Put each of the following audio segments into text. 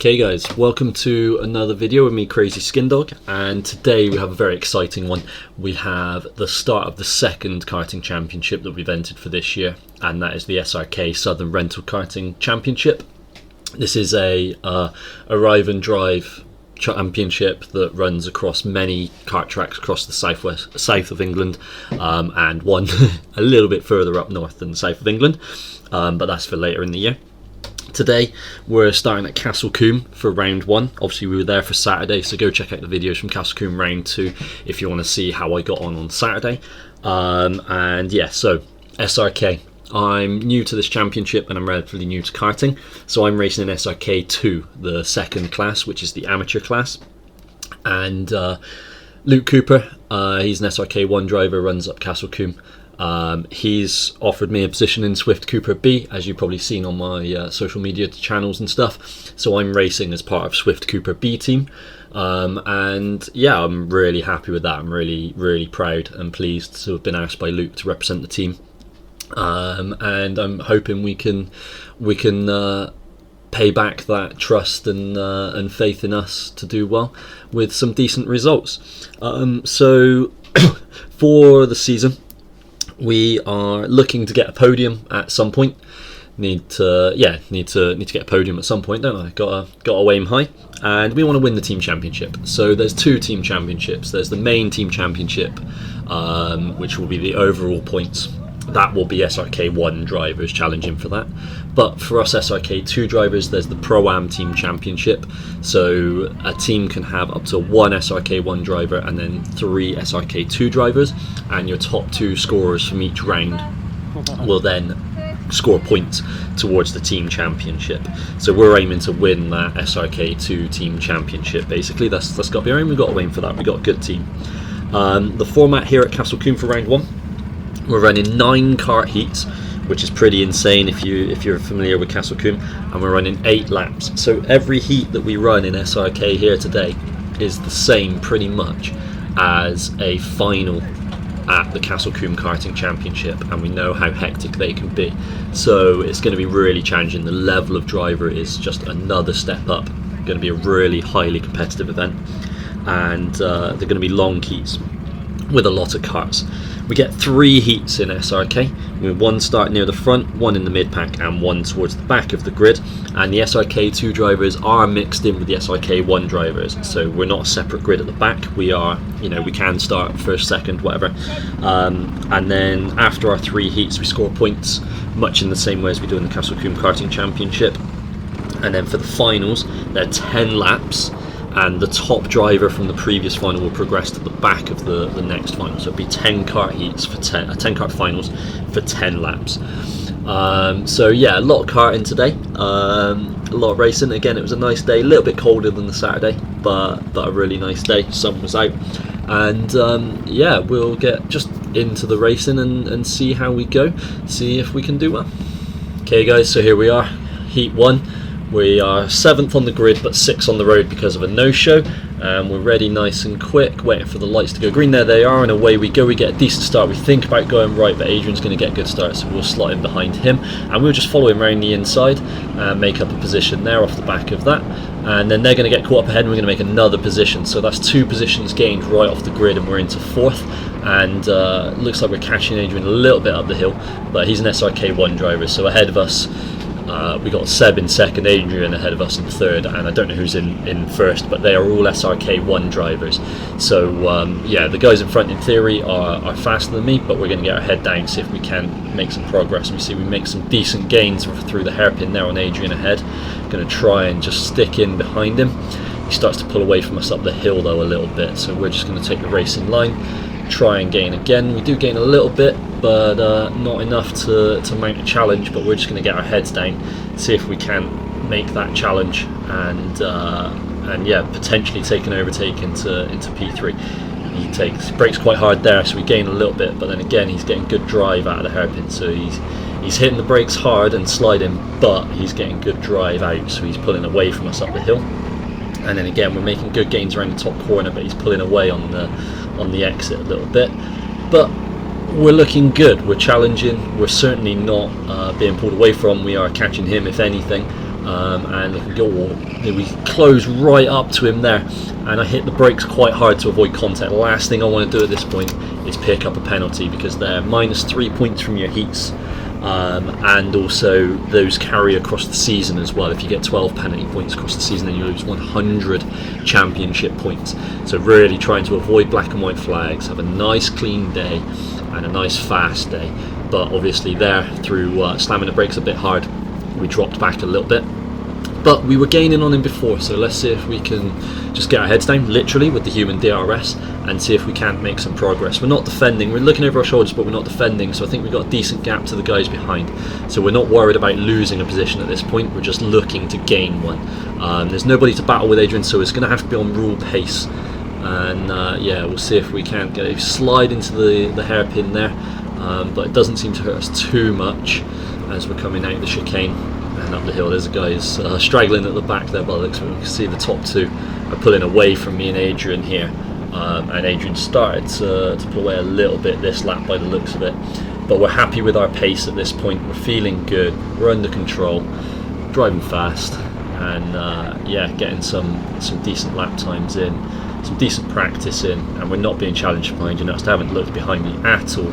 Okay guys, welcome to another video with me, Crazy Skin Dog, and today we have a very exciting one. We have the start of the second karting championship that we've entered for this year, and that is the SRK Southern Rental Karting Championship. This is a arrive and drive championship that runs across many kart tracks across the south of England, and one a little bit further up north than the south of England, but that's for later in the year. Today we're starting at Castle Combe for round one. Obviously we were there for Saturday, so go check out the videos from Castle Combe round two if you want to see how I got on Saturday. And yeah, so SRK. I'm new to this championship and I'm relatively new to karting, so I'm racing in SRK 2, the second class, which is the amateur class. And Luke Cooper, he's an SRK 1 driver, runs up Castle Combe. He's offered me a position in Swift Cooper B, as you've probably seen on my social media channels and stuff, so I'm racing as part of Swift Cooper B team, and yeah, I'm really happy with that. I'm really proud and pleased to have been asked by Luke to represent the team, and I'm hoping we can pay back that trust and faith in us to do well with some decent results. So for the season, we are looking to get a podium at some point. Need to get a podium at some point, don't I? Gotta aim high, and we want to win the team championship. So there's two team championships. There's the main team championship, which will be the overall points. That will be SRK 1 drivers challenging for that. But for us SRK 2 drivers, there's the Pro-Am Team Championship. So a team can have up to one SRK 1 driver and then 3 SRK 2 drivers, and your top 2 scorers from each round will then score points towards the team championship. So we're aiming to win that SRK 2 team championship. Basically, that's got to be our aim. We've got to aim for that. We've got a good team. The format here at Castle Combe for round 1. We're running 9 kart heats, which is pretty insane if you're familiar with Castle Combe, and we're running 8 laps. So every heat that we run in SRK here today is the same pretty much as a final at the Castle Combe Karting Championship, and we know how hectic they can be. So it's going to be really challenging. The level of driver is just another step up. Going to be a really highly competitive event, and they're going to be long heats with a lot of karts. We get 3 heats in SRK, with 1 start near the front, 1 in the mid-pack and 1 towards the back of the grid, and the SRK 2 drivers are mixed in with the SRK 1 drivers, so we're not a separate grid at the back. We are, we can start first, second, whatever, and then after our 3 heats we score points much in the same way as we do in the Castle Combe Karting Championship. And then for the finals, they're 10 laps, and the top driver from the previous final will progress to the back of the next final. So it'll be 10 kart heats for 10 kart finals for 10 laps. So yeah, a lot of karting today, a lot of racing. Again, it was a nice day, a little bit colder than the Saturday, but a really nice day. Sun was out, and yeah, we'll get just into the racing and see how we go, see if we can do well. Okay guys, so here we are, heat 1. We are 7th on the grid but 6th on the road because of a no-show, and we're ready nice and quick, waiting for the lights to go green. There they are, and away we go. We get a decent start. We think about going right, but Adrian's going to get a good start, so we'll slot in behind him, and we'll just follow him around the inside and make up a position there off the back of that, and then they're going to get caught up ahead and we're going to make another position. So that's 2 positions gained right off the grid, and we're into 4th, and looks like we're catching Adrian a little bit up the hill, but he's an SRK 1 driver, so ahead of us we got Seb in 2nd, Adrian ahead of us in 3rd, and I don't know who's in 1st, but they are all SRK 1 drivers. So yeah, the guys in front in theory are faster than me, but we're going to get our head down, see if we can make some progress. We see we make some decent gains through the hairpin there on Adrian ahead. Going to try and just stick in behind him. He starts to pull away from us up the hill though a little bit, so we're just going to take the race in line, try and gain again. We do gain a little bit, but not enough to mount a challenge, but we're just going to get our heads down, see if we can make that challenge, and yeah, potentially take an overtake into P3. He brakes quite hard there, so we gain a little bit, but then again he's getting good drive out of the hairpin, so he's hitting the brakes hard and sliding, but he's getting good drive out, so he's pulling away from us up the hill. And then again we're making good gains around the top corner, but he's pulling away on the exit a little bit. But we're looking good, we're challenging, we're certainly not being pulled away from, we are catching him if anything. and we close right up to him there, and I hit the brakes quite hard to avoid contact. The last thing I want to do at this point is pick up a penalty, because they're -3 points from your heats, and also those carry across the season as well. If you get 12 penalty points across the season, then you lose 100 championship points. So really trying to avoid black and white flags, have a nice clean day and a nice fast day. But obviously there, through slamming the brakes a bit hard, we dropped back a little bit. But we were gaining on him before, so let's see if we can just get our heads down, literally, with the human DRS, and see if we can't make some progress. We're not defending, we're looking over our shoulders, but we're not defending, so I think we've got a decent gap to the guys behind. So we're not worried about losing a position at this point, we're just looking to gain one. There's nobody to battle with Adrian, so it's going to have to be on rule pace. And yeah, we'll see if we can't get a slide into the hairpin there, but it doesn't seem to hurt us too much as we're coming out the chicane and up the hill. There's a guy straggling at the back there by the looks of it. You can see the top two are pulling away from me and Adrian here, and Adrian started to pull away a little bit this lap by the looks of it, but we're happy with our pace at this point. We're feeling good, we're under control, driving fast, and yeah, getting some decent lap times in, some decent practice in, and we're not being challenged behind. You notice I haven't looked behind me at all.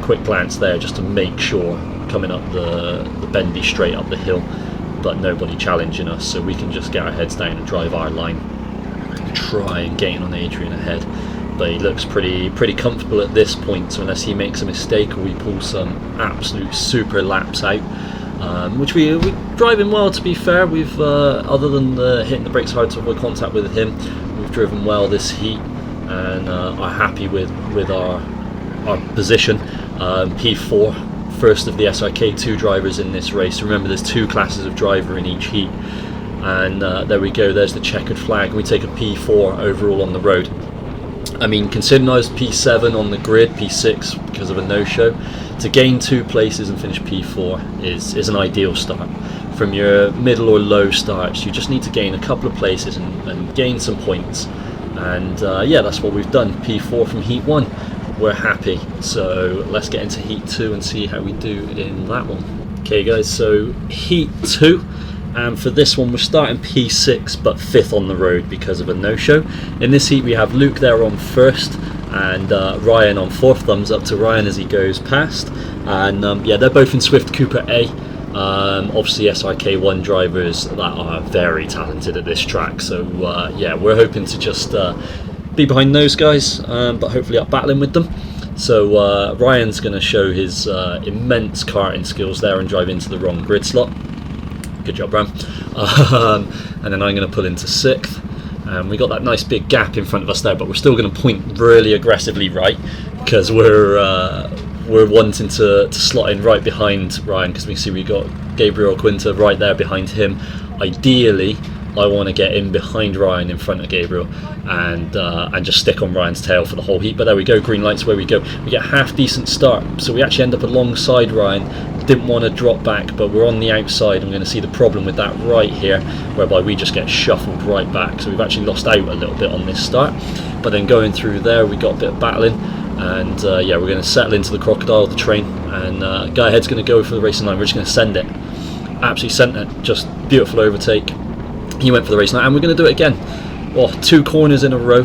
Quick glance there just to make sure, coming up the bendy straight up the hill, but nobody challenging us, so we can just get our heads down and drive our line, try and gain on Adrian ahead. But he looks pretty comfortable at this point, so unless he makes a mistake or we pull some absolute super laps out, which we're driving well, to be fair. We've other than hitting the brakes hard to avoid contact with him, we've driven well this heat, and are happy with our position. P4, first of the SRK 2 drivers in this race. Remember, there's 2 classes of driver in each heat, and there we go, there's the checkered flag. We take a P4 overall on the road. I mean, considering I was P7 on the grid, P6 because of a no-show, to gain 2 places and finish P4 is an ideal start. From your middle or low starts, you just need to gain a couple of places and gain some points, and yeah, that's what we've done. P4 from heat 1. We're happy, so let's get into heat 2 and see how we do in that one. Okay guys, so heat 2, and for this one we're starting P6 but 5th on the road because of a no-show. In this heat we have Luke there on 1st and Ryan on 4th. Thumbs up to Ryan as he goes past, and yeah, they're both in Swift Cooper A. Obviously SRK1 drivers that are very talented at this track, so yeah, we're hoping to just be behind those guys, but hopefully up battling with them. So Ryan's going to show his immense karting skills there and drive into the wrong grid slot. Good job, Ram. And then I'm going to pull into 6th. We got that nice big gap in front of us there, but we're still going to point really aggressively right, because we're wanting to slot in right behind Ryan, because we see we got Gabriel Quinta right there behind him. Ideally, I want to get in behind Ryan in front of Gabriel and just stick on Ryan's tail for the whole heat. But there we go, green lights, where we go. We get a half decent start, so we actually end up alongside Ryan. Didn't want to drop back, but we're on the outside. I'm going to see the problem with that right here, whereby we just get shuffled right back. So we've actually lost out a little bit on this start, but then going through there we got a bit of battling, and yeah, we're going to settle into the crocodile, the train, and guy ahead's going to go for the racing line. We're just going to send it, absolutely sent it, just beautiful overtake. He went for the race line, and we're going to do it again. Oh, 2 corners in a row,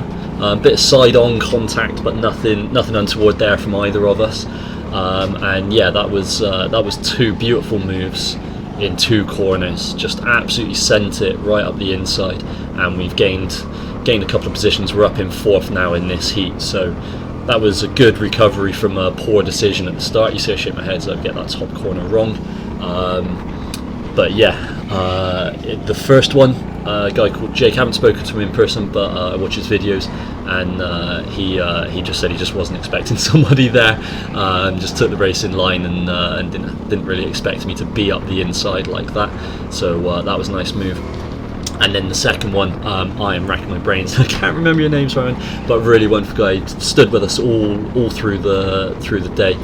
bit of side-on contact, but nothing untoward there from either of us. And yeah, that was 2 beautiful moves in 2 corners. Just absolutely sent it right up the inside, and we've gained a couple of positions. We're up in 4th now in this heat, so that was a good recovery from a poor decision at the start. You see I shake my head, so I get that top corner wrong. But yeah, the first one, a guy called Jake, haven't spoken to him in person, but I watch his videos, and he just said he just wasn't expecting somebody there, and just took the race in line, and didn't really expect me to be up the inside like that. So that was a nice move. And then the second one, I am racking my brains. I can't remember your name, Ryan, but really wonderful guy. He stood with us all through the day.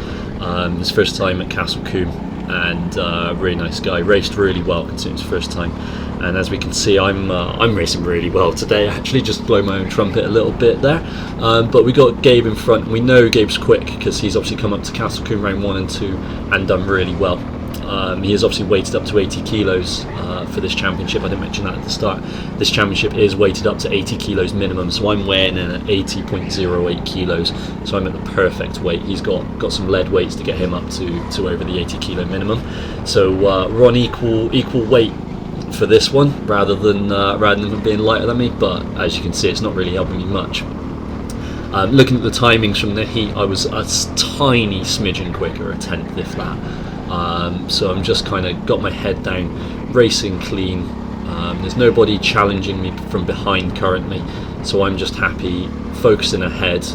His first time at Castle Combe, and really nice guy. Raced really well considering his first time. And as we can see, I'm racing really well today. I actually just blow my own trumpet a little bit there. But we got Gabe in front. We know Gabe's quick because he's obviously come up to Castle Combe round 1 and 2 and done really well. He is obviously weighted up to 80 kilos for this championship. I didn't mention that at the start. This championship is weighted up to 80 kilos minimum, so I'm weighing in at 80.08 kilos, so I'm at the perfect weight. He's got some lead weights to get him up to over the 80 kilo minimum, so we're on equal weight for this one, rather than him being lighter than me. But as you can see, it's not really helping me much. Looking at the timings from the heat, I was a tiny smidgen quicker, a tenth if that. So I'm just kind of got my head down, racing clean. There's nobody challenging me from behind currently, so I'm just happy focusing ahead,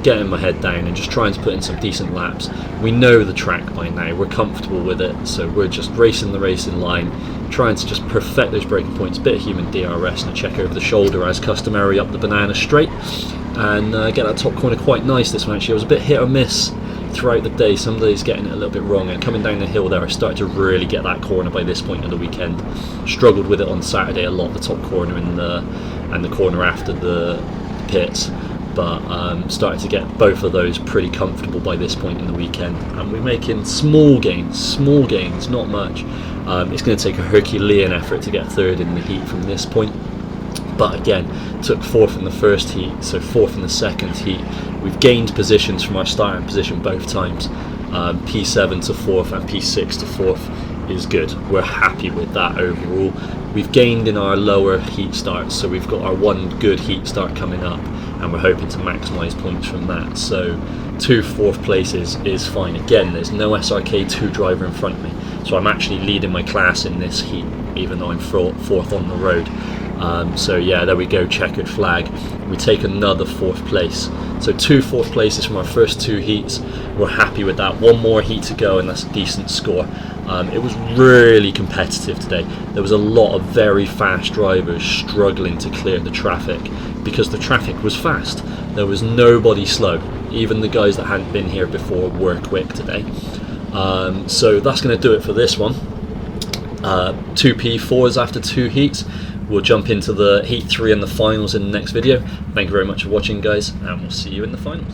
getting my head down and just trying to put in some decent laps. We know the track by now, we're comfortable with it, so we're just racing the racing line, trying to just perfect those braking points, bit of human DRS and a check over the shoulder as customary up the banana straight, and get that top corner quite nice. This one actually, I was a bit hit or miss throughout the day, some days getting it a little bit wrong, and coming down the hill there I started to really get that corner by this point of the weekend. Struggled with it on Saturday a lot, the top corner and the corner after the pits, but started to get both of those pretty comfortable by this point in the weekend, and we're making small gains, not much. It's going to take a Herculean effort to get third in the heat from this point, but again, took fourth in the first heat, so fourth in the second heat. We've gained positions from our starting position both times. P7 to fourth and P6 to fourth is good. We're happy with that overall. We've gained in our lower heat starts, so we've got our one good heat start coming up, and we're hoping to maximise points from that. So 2 fourth places is fine. Again, there's no SRK 2 driver in front of me, so I'm actually leading my class in this heat, even though I'm fourth on the road. So yeah, there we go, checkered flag. We take another fourth place. So 2 fourth places from our first 2 heats. We're happy with that. One more heat to go and that's a decent score. It was really competitive today. There was a lot of very fast drivers struggling to clear the traffic because the traffic was fast. There was nobody slow. Even the guys that hadn't been here before were quick today. So that's going to do it for this one. 2 P4s after 2 heats. We'll jump into the Heat 3 and the finals in the next video. Thank you very much for watching, guys, and we'll see you in the finals.